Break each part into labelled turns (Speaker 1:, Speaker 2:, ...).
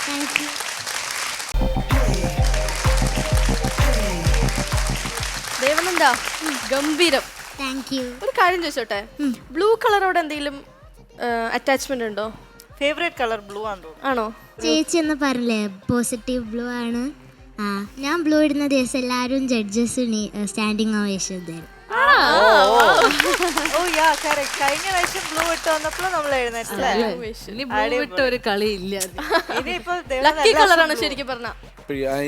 Speaker 1: Thank you.
Speaker 2: Devananda ഗംഭീരം.
Speaker 1: Thank you.
Speaker 2: ഒരു കാര്യം ചോദിച്ചോട്ടെ, ബ്ലൂ കളറോട് എന്തെങ്കിലും അറ്റാച്ച്മെന്റ് ഉണ്ടോ?
Speaker 3: ഫേവറേറ്റ് കളർ ബ്ലൂ ആണെന്ന് തോന്നുന്നു.
Speaker 2: ആണോ?
Speaker 1: ചേച്ചി എന്ന് പറഞ്ഞില്ലേ പോസിറ്റീവ് ബ്ലൂ ആണ്. ആ ഞാൻ ബ്ലൂ ഇടുന്ന ദിവസം എല്ലാവരും ജഡ്ജസിന് സ്റ്റാൻഡിങ് ഓവേഷൻ തരും.
Speaker 3: ഓ യാ കറക്റ്റ്. കഴിഞ്ഞ പ്രാവശ്യം ബ്ലൂ ഇട്ട് വന്നപ്പോൾ നമ്മൾ എഴുന്നേറ്റില്ലേ?
Speaker 4: ഇനി ബ്ലൂ ഇട്ട ഒരു കളി ഇല്ല.
Speaker 3: ഇനിയിപ്പോ
Speaker 2: ലക്കി കളറാണ് ശരിക്കും പറഞ്ഞ.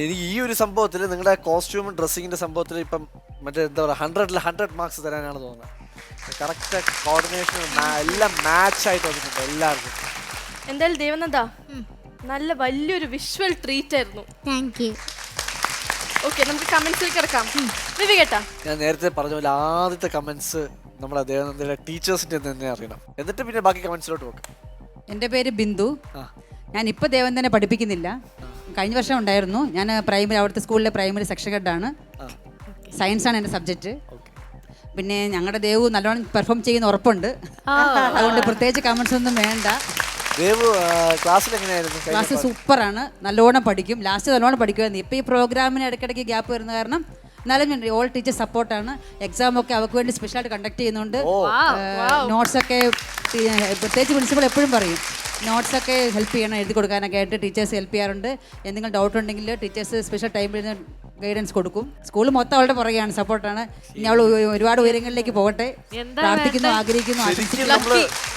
Speaker 5: എനിക്ക് ഈ ഒരു സംഭവത്തിൽ നിങ്ങളുടെ കോസ്റ്റ്യൂമും ഡ്രസ്സിങ്ങിന്റെ സംഭവത്തിൽ ഇപ്പം മറ്റേ എന്താ പറയുക 100 മാർക്സ് തരാനാണ് തോന്നുന്നത്. കറക്റ്റ് കോർഡിനേഷൻ എല്ലാം മാച്ച് ആയിട്ട് വന്നിട്ടുണ്ട് എല്ലാവർക്കും.
Speaker 2: എന്തായാലും ദേവനന്ദ നല്ല വലിയൊരു വിഷ്വൽ ട്രീറ്റ് ആയിരുന്നു.
Speaker 1: Thank you.
Speaker 2: ഓക്കെ, നമുക്ക് കമന്റ്സിലേക്ക് കിടക്കാം. വിവേകേട്ടാ,
Speaker 5: ഞാൻ നേരത്തെ പറഞ്ഞ പോലെ ആദ്യത്തെ കമന്റ്സ് നമ്മുടെ ദേവനന്ദയുടെ ടീച്ചേഴ്സിന്റെ തന്നെ അറിയണം, എന്നിട്ട് പിന്നെ ബാക്കി കമന്റ്സിലോട്ട് വെക്കാം.
Speaker 6: എൻ്റെ പേര് ബിന്ദു. ഞാൻ ഇപ്പോൾ ദേവനന്ദനെ പഠിപ്പിക്കുന്നില്ല. കഴിഞ്ഞ വർഷം ഉണ്ടായിരുന്നു. ഞാൻ അവിടുത്തെ സ്കൂളിലെ പ്രൈമറി സെക്ഷൻ ഹെഡാണ്. സയൻസാണ് എൻ്റെ സബ്ജക്റ്റ്. പിന്നെ ഞങ്ങളുടെ ദേവു നല്ലോണം പെർഫോം ചെയ്യുന്ന ഉറപ്പുണ്ട്. അതുകൊണ്ട് പ്രത്യേകിച്ച് കമന്റ്സ് ഒന്നും വേണ്ട.
Speaker 5: ദേവു ക്ലാസ്സിൽ എങ്ങനെയായിരുന്നു?
Speaker 6: ക്ലാസ് സൂപ്പറാണ്, നല്ലോണം പഠിക്കും. ലാസ്റ്റ് നല്ലോണം പഠിക്കുമായിരുന്നു. ഇപ്പോൾ ഈ പ്രോഗ്രാമിന് ഇടയ്ക്കിടയ്ക്ക് ഗ്യാപ്പ് വരുന്ന കാരണം എന്നാലും ഓൾ ടീച്ചർ സപ്പോർട്ടാണ്. എക്സാം ഒക്കെ അവർക്ക് വേണ്ടി സ്പെഷ്യലായിട്ട് കണ്ടക്ട് ചെയ്യുന്നുണ്ട്. നോട്ട്സൊക്കെ പ്രത്യേകിച്ച് പ്രിൻസിപ്പൾ എപ്പോഴും പറയും നോട്ട്സൊക്കെ ഹെൽപ്പ് ചെയ്യണം, എഴുതി കൊടുക്കാനൊക്കെ ആയിട്ട് ടീച്ചേഴ്സ് ഹെൽപ്പ് ചെയ്യാറുണ്ട്. എന്തെങ്കിലും ഡൗട്ട് ഉണ്ടെങ്കിൽ ടീച്ചേഴ്സ് സ്പെഷ്യൽ ടൈമിൽ ഗൈഡൻസ് കൊടുക്കും. സ്കൂൾ മൊത്തം അവളുടെ പുറകെയാണ്, സപ്പോർട്ടാണ്. ഇനി അവൾ ഒരുപാട് ഉയരങ്ങളിലേക്ക് പോകട്ടെ പ്രാർത്ഥിക്കുന്നു, ആഗ്രഹിക്കുന്നു.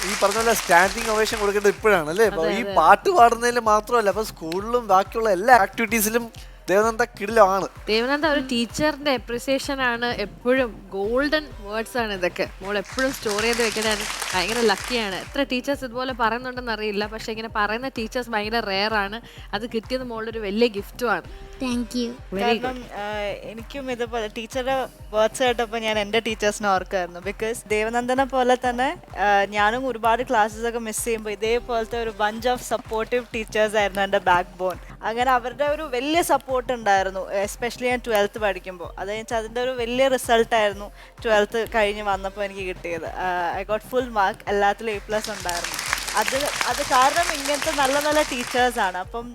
Speaker 5: ഈ പറഞ്ഞ പോലെ സ്റ്റാൻഡിങ് ഒവേഷൻ കൊടുക്കേണ്ടത് ഇപ്പോഴാണ് അല്ലേ? ഈ പാട്ട് പാടുന്നതിൽ മാത്രമല്ല, അപ്പൊ സ്കൂളിലും ബാക്കിയുള്ള എല്ലാ ആക്ടിവിറ്റീസിലും ദേവനന്ദ കിടിലമാണ്.
Speaker 4: ദേവനന്ദ ഒരു ടീച്ചറിന്റെ അപ്രിസിയേഷൻ ആണ് എപ്പോഴും. ഗോൾഡൻ വേർഡ്സ് ആണ് ഇതൊക്കെ. മോൾ എപ്പോഴും സ്റ്റോർ ചെയ്ത് വെക്കാൻ ഭയങ്കര ലക്കിയാണ്. എത്ര ടീച്ചേഴ്സ് ഇതുപോലെ പറയുന്നുണ്ടെന്ന് അറിയില്ല, പക്ഷെ ഇങ്ങനെ പറയുന്ന ടീച്ചേഴ്സ് ഭയങ്കര റെയർ ആണ്. അത് കിട്ടിയത് മോളുടെ ഒരു വലിയ ഗിഫ്റ്റുമാണ്.
Speaker 1: Thank you.
Speaker 3: കാരണം എനിക്കും ഇതുപോലെ ടീച്ചറുടെ വേർഡ്സ് കേട്ടപ്പോൾ ഞാൻ എൻ്റെ ടീച്ചേഴ്സിനെ ഓർക്കായിരുന്നു. ബിക്കോസ് ദേവനന്ദനെ പോലെ തന്നെ ഞാനും ഒരുപാട് ക്ലാസ്സസ് ഒക്കെ മിസ് ചെയ്യുമ്പോൾ ഇതേപോലത്തെ ഒരു ബഞ്ച് ഓഫ് സപ്പോർട്ടീവ് ടീച്ചേഴ്സ് ആയിരുന്നു എൻ്റെ ബാക്ക് ബോൺ. അങ്ങനെ അവരുടെ ഒരു വലിയ സപ്പോർട്ട് ഉണ്ടായിരുന്നു, എസ്പെഷ്യലി ഞാൻ 12th പഠിക്കുമ്പോൾ. അത് കഴിഞ്ഞാൽ അതിൻ്റെ ഒരു വലിയ റിസൾട്ടായിരുന്നു 12th കഴിഞ്ഞ് വന്നപ്പോൾ എനിക്ക് കിട്ടിയത്. ഐ ഗോട്ട് ഫുൾ മാർക്ക്, എല്ലാത്തിലും A+ ഉണ്ടായിരുന്നു. അത് കാരണം ഇങ്ങനത്തെ നല്ല നല്ല ടീച്ചേഴ്സാണ്. അപ്പം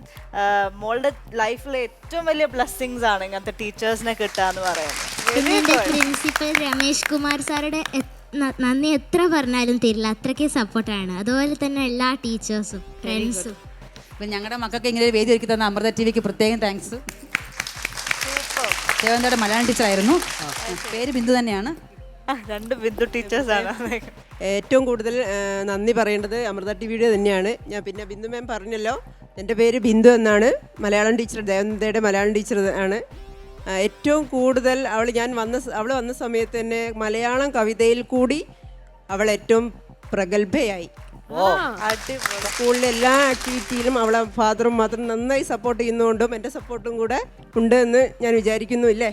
Speaker 3: മോളുടെ ലൈഫിലെ ഏറ്റവും വലിയ ബ്ലെസ്സിങ്സ് ആണ് ഇങ്ങനത്തെ ടീച്ചേഴ്സിനെ കിട്ടുക എന്ന് പറയുന്നത്.
Speaker 1: പിന്നെ എൻ്റെ പ്രിൻസിപ്പൽ രമേശ് കുമാർ സാറുടെ നന്ദി എത്ര പറഞ്ഞാലും തരില്ല, അത്രയ്ക്ക് സപ്പോർട്ടാണ്. അതുപോലെ തന്നെ എല്ലാ ടീച്ചേഴ്സും ഫ്രണ്ട്സും.
Speaker 6: അപ്പം ഞങ്ങളുടെ മക്കൾക്ക് ഇങ്ങനെ ഒരു വേദി ഒരുക്കി തന്ന അമൃത TV-ക്ക് പ്രത്യേകം താങ്ക്സ്. ദേവനന്ദയുടെ മലയാളം ടീച്ചറായിരുന്നു. പേര് ബിന്ദു തന്നെയാണ്.
Speaker 3: 2 ബിന്ദു ടീച്ചേഴ്സാണ്.
Speaker 7: ഏറ്റവും കൂടുതൽ നന്ദി പറയേണ്ടത് അമൃത TV-യുടെ തന്നെയാണ്. ഞാൻ പിന്നെ ബിന്ദു മാം പറഞ്ഞല്ലോ, എൻ്റെ പേര് ബിന്ദു എന്നാണ്. മലയാളം ടീച്ചർ, ദേവനന്ദയുടെ മലയാളം ടീച്ചർ ആണ്. ഏറ്റവും കൂടുതൽ അവൾ വന്ന സമയത്ത് തന്നെ മലയാളം കവിതയിൽ കൂടി അവൾ ഏറ്റവും പ്രഗത്ഭയായി. സ്കൂളിലെ എല്ലാ ആക്ടിവിറ്റിയിലും അവളെ ഫാദറും മദറും നന്നായി സപ്പോർട്ട് ചെയ്യുന്നതുകൊണ്ടും എൻ്റെ സപ്പോർട്ടും കൂടെ ഉണ്ട് എന്ന് ഞാൻ വിചാരിക്കുന്നു. ഇല്ലേ?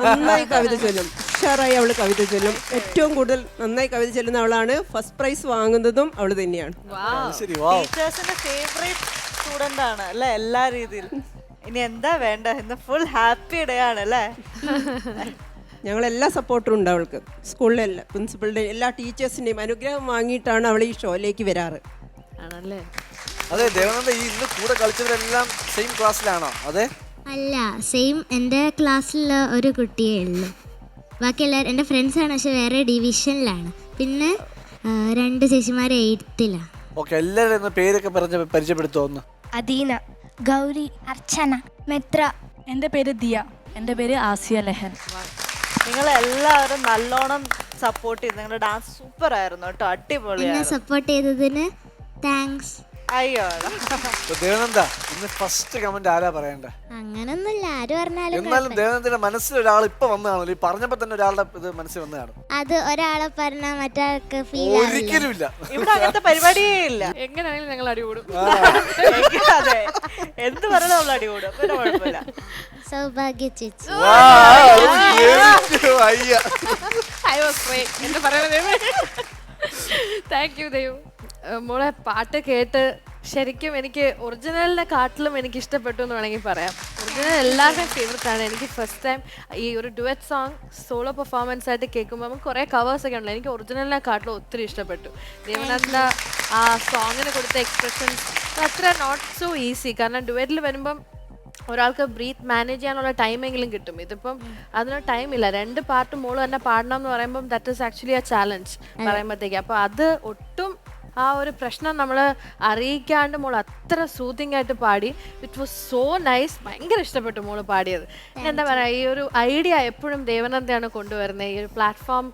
Speaker 7: നന്നായി കവിത ചൊല്ലും, ഉഷാറായി അവൾ കവിത ചൊല്ലും. ഏറ്റവും കൂടുതൽ നന്നായി കവിത ചൊല്ലുന്ന അവളാണ്. ഫസ്റ്റ് പ്രൈസ് വാങ്ങുന്നതും അവൾ തന്നെയാണ്.
Speaker 3: ടീച്ചേഴ്സിന്റെ ഫേവറേറ്റ് സ്റ്റുഡന്റ് ആണ് അല്ലേ എല്ലാ രീതിയിലും. ഇനി എന്താ വേണ്ട, ഇന്ന് ഫുൾ ഹാപ്പി ഡേ ആണ് അല്ലേ?
Speaker 7: ഞങ്ങളെല്ലാ സപ്പോർട്ടും ഉണ്ട് അവൾക്ക്. സ്കൂളിലെ എല്ലാ പ്രിൻസിപ്പളുടെ എല്ലാ ടീച്ചേഴ്സിൻ്റെയും അനുഗ്രഹം വാങ്ങിയിട്ടാണ് അവൾ ഈ ഷോയിലേക്ക് വരാറ്.
Speaker 4: ആണല്ലേ?
Speaker 5: അതെ, ദേവനന്ദ ഈ ഇന്ന് കൂടെ കളിച്ചവരെല്ലാം സെയിം ക്ലാസ്സിലാണോ? അതെ
Speaker 1: അല്ല, സെയിം എൻ്റെ ക്ലാസ്സിലുള്ള ഒരു കുട്ടിയേ ഉള്ളൂ. ബാക്കി എല്ലാവരും എൻ്റെ ഫ്രണ്ട്സാണ്, പക്ഷെ വേറെ ഡിവിഷനിലാണ്. പിന്നെ 2 ചേച്ചിമാർ 8th-ലാണ്.
Speaker 5: ഓക്കെ, എല്ലാവരും പേരൊക്കെ പരിചയപ്പെടുത്തുമോ?
Speaker 8: അദീന, ഗൗരി, അർച്ചന, മിത്ര.
Speaker 9: എൻ്റെ പേര് ദിയ. എൻ്റെ പേര് ആസിയ ലഹൻ.
Speaker 3: നിങ്ങളെല്ലാവരും നല്ലോണം സപ്പോർട്ട് ചെയ്തു. നിങ്ങളുടെ ഡാൻസ് സൂപ്പർ ആയിരുന്നു കേട്ടോ, അടിപൊളിയായിരുന്നു.
Speaker 1: എന്നെ സപ്പോർട്ട് ചെയ്തതിന് താങ്ക്സ്.
Speaker 3: അയ്യോടാ.
Speaker 5: ദേവനന്ദ ഇന്ന് ഫസ്റ്റ് കമന്റ് ആരാ പറയണ്ടേ?
Speaker 1: അങ്ങനൊന്നുമില്ല, ആര് പറഞ്ഞാലും
Speaker 5: എന്നാലും ദേവനന്ദന്റെ മനസ്സിൽ ഒരാൾ ഇപ്പൊ വന്നതാണല്ലോ, ഈ പറഞ്ഞപ്പോ തന്നെ ഒരാളുടെ ഇത് മനസ്സിൽ വന്നതാണ്.
Speaker 1: അത് ഒരാളെ പറഞ്ഞാൽ മറ്റൊരാൾക്ക് ഫീൽ
Speaker 5: ഒരിക്കലും ഇല്ല.
Speaker 3: ഇവിടെ അങ്ങനത്തെ പരിപാടിയേ ഇല്ല.
Speaker 4: എങ്ങനെയാണെങ്കിലും ഞങ്ങൾ അടികൂടും.
Speaker 3: അതെ, എന്ത് പറയണോ ഉള്ള അടികൂടും, പിന്നെ കുഴപ്പമില്ല.
Speaker 1: സൗഭാഗ്യ ചേച്ചി.
Speaker 4: എന്താ പറയുന്നത്? Thank you Dev. മോളെ പാട്ട് കേട്ട് ശരിക്കും എനിക്ക് ഒറിജിനലിനെ കാട്ടിലും എനിക്ക് ഇഷ്ടപ്പെട്ടു എന്ന് വേണമെങ്കിൽ പറയാം. ഒറിജിനൽ എല്ലാവരുടെയും ഫേവററ്റ് ആണ്. എനിക്ക് ഫസ്റ്റ് ടൈം ഈ ഒരു ഡുവറ്റ് സോങ് സോളോ പെർഫോമൻസ് ആയിട്ട് കേൾക്കുമ്പോൾ നമുക്ക് കുറേ കവേഴ്സ് ഒക്കെ ഉണ്ടല്ലോ. എനിക്ക് ഒറിജിനലിനെ കാട്ടിലും ഒത്തിരി ഇഷ്ടപ്പെട്ടു. ദേവനന്ദ ആ സോങ്ങിന് കൊടുത്ത എക്സ്പ്രഷൻസ് അത്ര നോട്ട് സോ ഈസി. കാരണം ഡുവറ്റിൽ വരുമ്പം ഒരാൾക്ക് ബ്രീത്ത് മാനേജ് ചെയ്യാനുള്ള ടൈമെങ്കിലും കിട്ടും. ഇതിപ്പം അതിന് ടൈമില്ല. 2 പാർട്ട് മോള് തന്നെ പാടണം എന്ന് പറയുമ്പം that is actually A challenge പറയുമ്പോഴത്തേക്ക്. അപ്പോൾ അത് ഒട്ടും ആ ഒരു പ്രശ്നം നമ്മൾ അറിയിക്കാണ്ട് മോൾ അത്ര സൂതിങ് ആയിട്ട് പാടി. It was so nice. ഭയങ്കര ഇഷ്ടപ്പെട്ടു മോള് പാടിയത്. എന്താ പറയുക, ഈ ഒരു ഐഡിയ എപ്പോഴും ദേവനന്ദയാണ് കൊണ്ടുവരുന്നത്. ഈ ഒരു പ്ലാറ്റ്ഫോം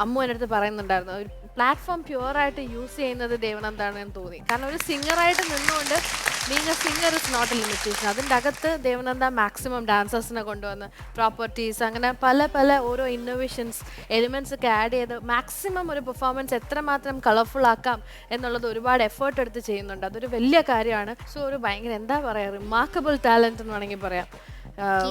Speaker 4: അമ്മു എൻ്റെ അടുത്ത് പറയുന്നുണ്ടായിരുന്നു, ഒരു പ്ലാറ്റ്ഫോം പ്യുവറായിട്ട് യൂസ് ചെയ്യുന്നത് ദേവനന്ദാണെന്ന് തോന്നി. കാരണം ഒരു സിംഗറായിട്ട് നിന്നുകൊണ്ട് being a singer is not a limitation. അതിൻ്റെ അകത്ത് ദേവനന്ദ മാക്സിമം ഡാൻസേഴ്സിനെ കൊണ്ടുവന്ന് പ്രോപ്പർട്ടീസ് അങ്ങനെ പല ഓരോ ഇന്നോവേഷൻസ് എലിമെൻറ്റ്സ് ഒക്കെ ആഡ് ചെയ്ത് മാക്സിമം ഒരു പെർഫോമൻസ് എത്രമാത്രം കളർഫുൾ ആക്കാം എന്നുള്ളത് ഒരുപാട് എഫേർട്ട് എടുത്ത് ചെയ്യുന്നുണ്ട്. അതൊരു വലിയ കാര്യമാണ്. സോ ഒരു ഭയങ്കര എന്താ പറയുക, റിമാർക്കബിൾ ടാലൻറ്റ് എന്ന് വേണമെങ്കിൽ പറയാം.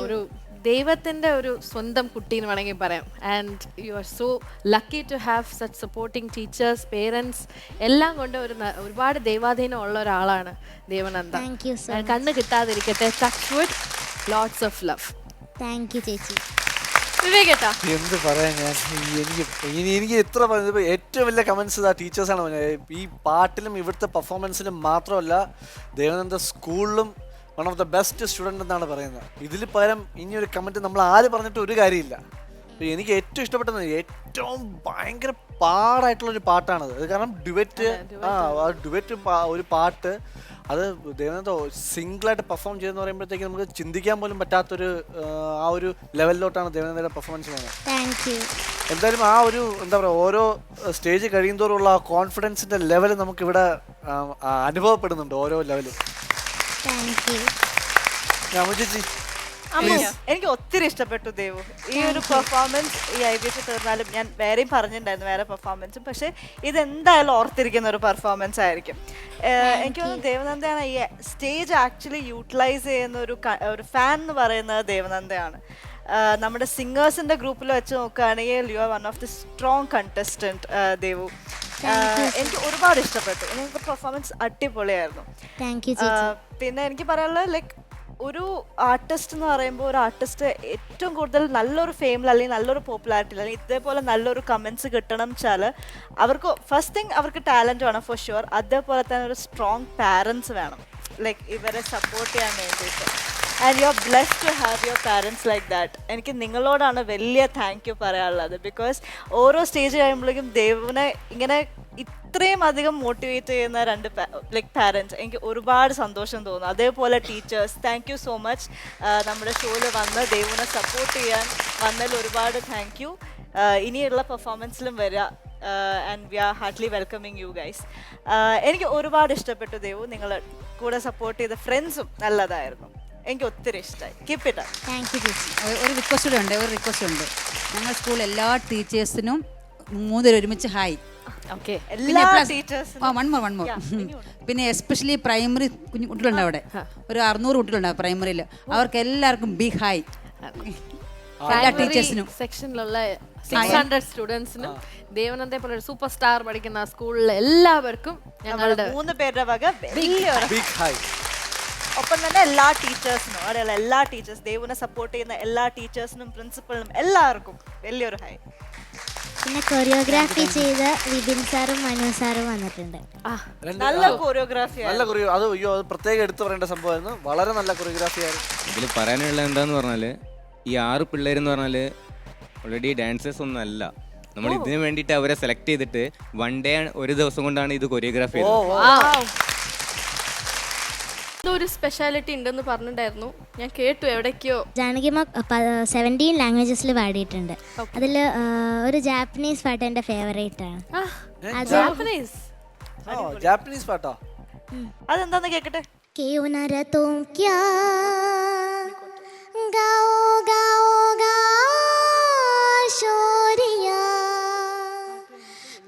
Speaker 4: ഒരു ദൈവത്തിൻ്റെ ഒരു സ്വന്തം കുട്ടി എന്ന് വേണമെങ്കിൽ പറയാം. And you are so lucky to have such supporting teachers, parents എല്ലാം കൊണ്ട് ഒരുപാട് ദൈവാധീനം ഉള്ള ഒരാളാണ് ദേവനന്ദ. കണ്ണ് കിട്ടാതിരിക്കട്ടെ. Touch wood. Lots of love.
Speaker 1: Thank you ചേച്ചി.
Speaker 4: വിവേകേട്ടാ
Speaker 5: എന്ത് പറയാൻ ഞാൻ, എനിക്ക് എത്ര പറയുന്നത് ഏറ്റവും വലിയ കമൻസ് ടീച്ചേഴ്സാണ് പറഞ്ഞത്. ഈ പാട്ടിലും ഇവിടുത്തെ പെർഫോമൻസിലും മാത്രമല്ല, ദേവനന്ദ സ്കൂളിലും one of the best student എന്നാണ് പറയുന്നത്. ഇതിൽ പകരം ഇനി ഒരു കമൻറ്റ് നമ്മൾ ആര് പറഞ്ഞിട്ട് ഒരു കാര്യമില്ല. എനിക്ക് ഏറ്റവും ഇഷ്ടപ്പെട്ടത് ഏറ്റവും ഭയങ്കര പാടായിട്ടുള്ളൊരു പാട്ടാണത്. അത് കാരണം ഡുവറ്റ് ഡുവറ്റ് ഒരു പാട്ട് അത് ദേവനന്ദ സിംഗിളായിട്ട് പെർഫോം ചെയ്യുന്ന പറയുമ്പോഴത്തേക്ക് നമുക്ക് ചിന്തിക്കാൻ പോലും പറ്റാത്തൊരു ആ ഒരു ലെവലിലോട്ടാണ് ദേവനന്ദയുടെ പെർഫോമൻസ് പോകുന്നത്. എന്തായാലും ആ ഒരു എന്താ പറയുക, ഓരോ സ്റ്റേജ് കഴിയുന്തോറുള്ള ആ കോൺഫിഡൻസിൻ്റെ ലെവൽ നമുക്കിവിടെ അനുഭവപ്പെടുന്നുണ്ട്, ഓരോ ലെവലും.
Speaker 3: എനിക്ക് ഒത്തിരി ഇഷ്ടപ്പെട്ടു ദേവു ഈ ഒരു പെർഫോമൻസ്. ഈ IBS തീർന്നാലും ഞാൻ വേറെയും പറഞ്ഞിട്ടുണ്ടായിരുന്നു വേറെ പെർഫോമൻസും, പക്ഷെ ഇതെന്തായാലും ഓർത്തിരിക്കുന്ന ഒരു പെർഫോമൻസ് ആയിരിക്കും. എനിക്ക് തോന്നുന്നു ദേവനന്ദയാണ് ഈ സ്റ്റേജ് ആക്ച്വലി യൂട്ടിലൈസ് ചെയ്യുന്ന ഒരു ഫാൻ എന്ന് പറയുന്നത് ദേവനന്ദയാണ്. നമ്മുടെ സിംഗേഴ്സിന്റെ ഗ്രൂപ്പിൽ വെച്ച് നോക്കുകയാണെങ്കിൽ you are one of the strong contestant Devu. എനിക്ക് ഒരുപാട് ഇഷ്ടപ്പെട്ടു. നിങ്ങൾക്ക് പെർഫോമൻസ് അടിപൊളിയായിരുന്നു. പിന്നെ എനിക്ക് പറയാനുള്ളത് ലൈക്ക് ഒരു ആർട്ടിസ്റ്റ് എന്ന് പറയുമ്പോൾ ഒരു ആർട്ടിസ്റ്റ് ഏറ്റവും കൂടുതൽ നല്ലൊരു ഫെയിമിൽ അല്ലെങ്കിൽ നല്ലൊരു പോപ്പുലാരിറ്റിയിൽ അല്ലെങ്കിൽ ഇതേപോലെ നല്ലൊരു കമൻസ് കിട്ടണം വെച്ചാൽ അവർക്ക് ഫസ്റ്റ് തിങ് അവർക്ക് ടാലൻറ്റ് വേണം ഫോർ ഷുവർ. അതേപോലെ തന്നെ ഒരു സ്ട്രോങ് പാരൻസ് വേണം ലൈക്ക് ഇവരെ സപ്പോർട്ട് ചെയ്യാൻ വേണ്ടിയിട്ട്. And you are blessed to have your parents like that. എനിക്ക് നിങ്ങളോടാണ് വലിയ താങ്ക് യു പറയാനുള്ളത്. ബിക്കോസ് ഓരോ സ്റ്റേജ് കഴിയുമ്പോഴേക്കും ദേവനെ ഇങ്ങനെ ഇത്രയും അധികം മോട്ടിവേറ്റ് ചെയ്യുന്ന രണ്ട് ലൈക്ക് പാരൻസ് എനിക്ക് ഒരുപാട് സന്തോഷം തോന്നുന്നു. അതേപോലെ teachers, thank you so much. നമ്മുടെ ഷോയിൽ വന്ന് ദേവനെ സപ്പോർട്ട് ചെയ്യാൻ വന്നതിൽ ഒരുപാട് താങ്ക് യു. ഇനിയുള്ള പെർഫോമൻസിലും വരിക. And we are heartily welcoming you guys. എനിക്ക് ഒരുപാട് ഇഷ്ടപ്പെട്ടു ദേവു. നിങ്ങൾ കൂടെ സപ്പോർട്ട് ചെയ്ത ഫ്രണ്ട്സും നല്ലതായിരുന്നു. എനിക്ക് ഒത്തിരി ഇഷ്ടമായി. Keep it up.
Speaker 1: Thank you ചേച്ചി.
Speaker 6: ഒരു റിക്വസ്റ്റ് ഉണ്ട്. ഞങ്ങൾ സ്കൂളിൽ എല്ലാ ടീച്ചേഴ്സിനും 3 പേര് ഒരുമിച്ച് ഹായ്. പിന്നെ എസ്പെഷ്യലി പ്രൈമറി കുഞ്ഞു കുട്ടികളുണ്ട് അവിടെ, ഒരു 600 കുട്ടികളുണ്ടാവും പ്രൈമറിയിൽ. അവർക്ക് എല്ലാവർക്കും ബിഗ് ഹായ്. എല്ലാ ടീച്ചേഴ്സിനും
Speaker 4: സെക്ഷനിലുള്ള 600 സ്റ്റുഡൻസിനും ദേവനന്ദയെ പോലെ ഒരു സൂപ്പർ സ്റ്റാർ പഠിക്കുന്ന സ്കൂളിലെ എല്ലാവർക്കും ഞങ്ങളുടെ
Speaker 3: 3 പേരുടെ വക വലിയൊരു
Speaker 5: ബിഗ് ഹായ്.
Speaker 3: ഒപ്പം തന്നെ എല്ലാ ടീച്ചേഴ്സിനും, അവിടെയുള്ള എല്ലാ ടീച്ചേഴ്സ്, ദേവുനെ സപ്പോർട്ട് ചെയ്യുന്ന എല്ലാ ടീച്ചേഴ്സിനും പ്രിൻസിപ്പളിനും എല്ലാവർക്കും വലിയൊരു ഹായ്.
Speaker 1: പിന്നെ കൊറിയോഗ്രാഫി ചെയ്ത വിപിൻ സാറും മനു സാറും വന്നിട്ടുണ്ട്.
Speaker 3: നല്ല കൊറിയോഗ്രാഫി,
Speaker 5: അത് പ്രത്യേകം എടുത്തു പറയേണ്ട സംഭവമായിരുന്നു. വളരെ നല്ല കൊറിയോഗ്രാഫി ആയിരുന്നു.
Speaker 10: ഇതിൽ പറയാനുള്ള എന്താന്ന് പറഞ്ഞാൽ ഈ 6 പിള്ളേരെന്ന് പറഞ്ഞാൽ ഓൾറെഡി ഡാൻസേഴ്സ് ഒന്നും അല്ല. നമ്മൾ ഇതിനു വേണ്ടിയിട്ട് അവരെ സെലക്ട് ചെയ്തിട്ട് വൺ ഡേ ഒരു ദിവസം കൊണ്ടാണ് ഇത് കൊറിയോഗ്രാഫി ചെയ്തത്.
Speaker 2: ഒരു സ്പെഷ്യാലിറ്റി ഉണ്ടെന്ന് പറഞ്ഞിട്ടുണ്ടായിരുന്നു, ഞാൻ കേട്ടു എവിടേക്കോ.
Speaker 1: ജാനകിമ 17 ലാംഗ്വേജസിൽ പാടിയിട്ടുണ്ട്. അതിൽ ഒരു ജാപ്പനീസ് പാട്ട് എൻ്റെ ഫേവറേറ്റ് ആണ്.
Speaker 5: ജാപ്പനീസ് പാട്ടോ?
Speaker 3: അതെന്താന്ന് കേക്കട്ടെ.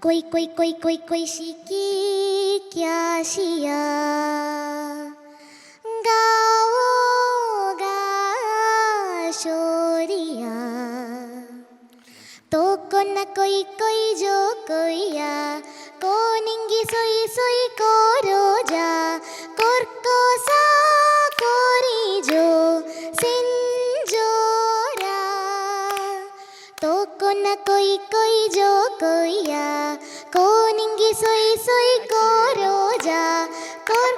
Speaker 1: कोई कोई कोई कोई कोई शिकी क्या शिया गाओ गा शोरिया तो को न कोई कोई जो कोईया को निंगी सोई सोई को रोजा कोर को सा कोरी जो सिंजोरा तो को न कोई कोई जो कोईया को निंगी सोई सोई को रोजा कोर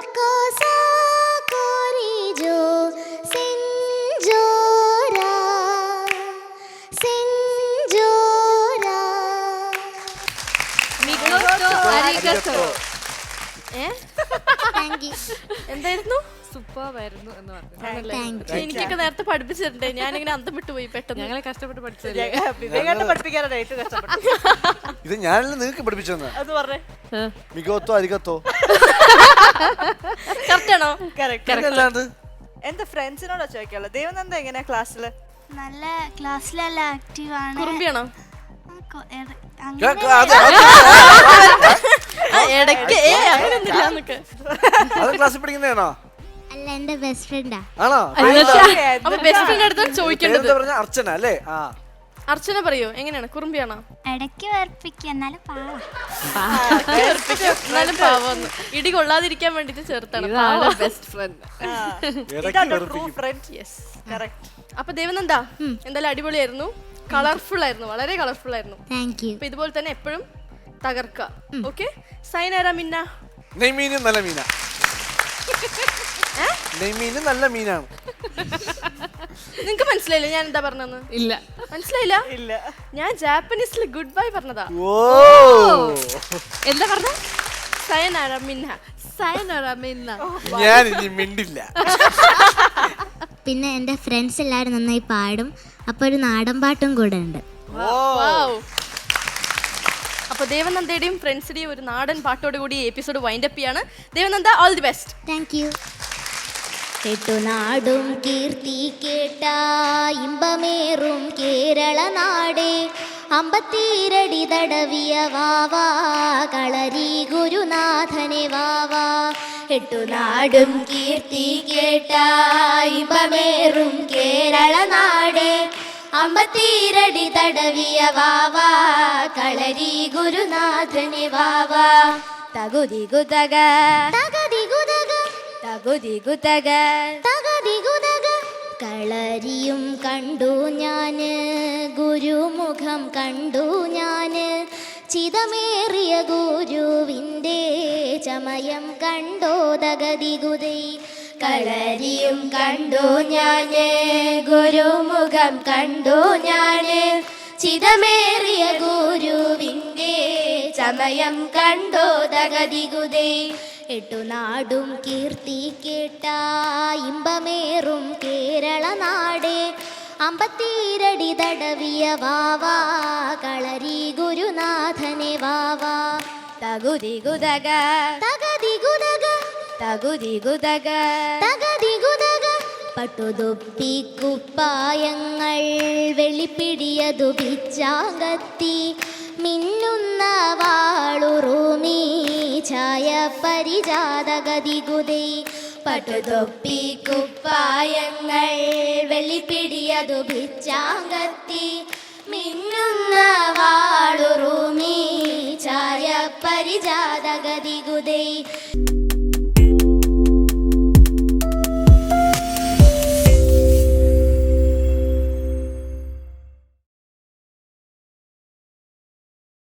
Speaker 1: താങ്ക് യു.
Speaker 2: എന്തായിരുന്നു?
Speaker 4: സൂപ്പറായിരുന്നു എന്ന് പറഞ്ഞു.
Speaker 1: Thank you.
Speaker 2: എനിക്കൊക്കെ നേരത്തെ പഠിപ്പിച്ചിട്ടുണ്ടേ, ഞാനിങ്ങനെ അന്തം വിട്ടുപോയി പെട്ടെന്ന്.
Speaker 4: ഞങ്ങളെ കഷ്ടപ്പെട്ട് പഠിച്ചല്ലേ.
Speaker 3: വിവേകായിട്ട് പഠിപ്പിക്കാനാണ് ഏറ്റവും കഷ്ടപ്പെട്ടത്.
Speaker 5: ഇത് ഞാനല്ല നിങ്ങൾക്ക് പഠിപ്പിച്ചെന്ന്.
Speaker 3: അത് പറഞ്ഞേ.
Speaker 5: മികവത്തോ അരികത്തോ
Speaker 2: കറക്റ്റ് ആണോ?
Speaker 5: അല്ലാണ്ട്
Speaker 3: എന്റെ ഫ്രണ്ട്സിനോടാ ചോദിക്കാനുള്ളത്. ദേവനന്ദ എങ്ങനെയാ ക്ലാസ്സില്?
Speaker 8: നല്ല ക്ലാസ്സിലെല്ലാം ആക്റ്റീവാണ്.
Speaker 2: കുറുമ്പിയാണോ? ഇടയ്ക്ക് അങ്ങനെയൊന്നുമില്ല.
Speaker 5: അത് ക്ലാസ്സിൽ പഠിക്കുന്നതാണോ?
Speaker 1: അല്ല, എൻ്റെ ബെസ്റ്റ് ഫ്രണ്ടാ.
Speaker 5: ആണോ?
Speaker 2: അപ്പൊ ബെസ്റ്റ് ഫ്രണ്ട് അടുത്ത് ചോദിക്കേണ്ടത്.
Speaker 5: പേരെന്താ പറഞ്ഞ? അർച്ചന അല്ലേ? ആ,
Speaker 2: അർച്ചന പറയോ, എങ്ങനെയാണ്? കുറുമ്പിയാണോ?
Speaker 8: ഇടയ്ക്ക് വേർപ്പിക്കുക, എന്നാലും പാവ.
Speaker 2: എന്നാലും പാവന്ന് ഇടി കൊള്ളാതിരിക്കാൻ വേണ്ടിട്ട് ചേർത്താണ്.
Speaker 4: Best friend.
Speaker 3: ഇതാണ് ട്രൂ ഫ്രണ്ട്.
Speaker 2: Yes, correct. അപ്പൊ ദേവനന്ദ എന്തായാലും അടിപൊളിയായിരുന്നു, കളർഫുൾ ആയിരുന്നു, വളരെ കളർഫുൾ ആയിരുന്നു.
Speaker 1: Thank you.
Speaker 2: അപ്പൊ ഇതുപോലെ തന്നെ എപ്പോഴും തകർക്ക. ഓക്കെ, സൈൻ ആരാ? മിന്ന.
Speaker 5: നെയ്മീനും നല്ല മീനാ. നെയ്മീനും നല്ല മീനാണ്.
Speaker 2: നിങ്ങക്ക് മനസ്സിലായില്ല ഞാൻ എന്താ പറഞ്ഞെന്ന്?
Speaker 4: ഇല്ല,
Speaker 2: മനസ്സിലായില്ല?
Speaker 3: ഇല്ല.
Speaker 2: ഞാൻ ജാപ്പനീസിൽ ഗുഡ് ബൈ പറഞ്ഞതാ.
Speaker 5: ഓ,
Speaker 2: എന്താ പറഞ്ഞ? സൈൻ ആരാ? മിന്ന.
Speaker 4: സൈനറ മിന്ന.
Speaker 5: ഞാൻ ഇനി മിണ്ടില്ല.
Speaker 1: പിന്നെ എൻ്റെ ഫ്രണ്ട്സ് എല്ലാവരും നന്നായി പാടും. അപ്പോൾ ഒരു നാടൻ പാട്ടും കൂടെ ഉണ്ട്.
Speaker 2: Wow. അപ്പൊ ദേവനന്ദയുടെയും ഫ്രണ്ട്സിന്റെയും ഒരു നാടൻ പാട്ടോട് കൂടി എപ്പിസോഡ് വൈൻഡപ്പ് ചെയ്യാണ്. Devananda, all the best.
Speaker 1: Thank you. കെട്ടുനാടും കീർത്തി കേട്ട ഇമ്പമേറും കേരള നാടേ, അമ്പത്തീരടി തടവിയ വാവാ കളരി ഗുരുനാഥനെ വാവാ. കെട്ടുനാടും കീർത്തി കേട്ട ഇമ്പമേറും കേരള നാടേ, അമ്പത്തീരടി തടവിയ വാവാ കളരി ഗുരുനാഥനെ വാവാ. തകുതികുതക തകതികുതക തകുതികുതക തകതികുതക. കളരിയും കണ്ടു ഞാന്, ഗുരുമുഖം കണ്ടു ഞാന്, ചിതമേറിയ ഗുരുവിൻ്റെ ചമയം കണ്ടോ തകതികുതൈ. കളരിയും കണ്ടു ഞാന്, ഗുരുമുഖം കണ്ടു ഞാന്, ചിതമേറിയ ഗുരുവിൻ്റെ ചമയം കണ്ടോ തകതികുതൈ. എട്ടുനാടും കീർത്തി കേട്ട ഇമ്പമേറും കേരള നാടേ, അമ്പത്തീരടി തടവിയ വാവാ കളരി ഗുരുനാഥനെ വാവാ. തകുതികുതക തകതികുതക തകുതികുതക തകതികുതക. പട്ടുതൊപ്പിക്കുപ്പായങ്ങൾ വെളിപ്പിടിയതു പിച്ചാങ്കത്തി, മിന്നുന്ന വാളുറുമീ ഛായ പരിജാതകതികുതൈ. പട്ടുതൊപ്പിക്കുപ്പായങ്ങൾ വെളിപ്പിടിയതു പിച്ചാങ്കത്തി, മിന്നുന്ന വാളുറുമീ ഛായ പരിജാതകതികുതൈ.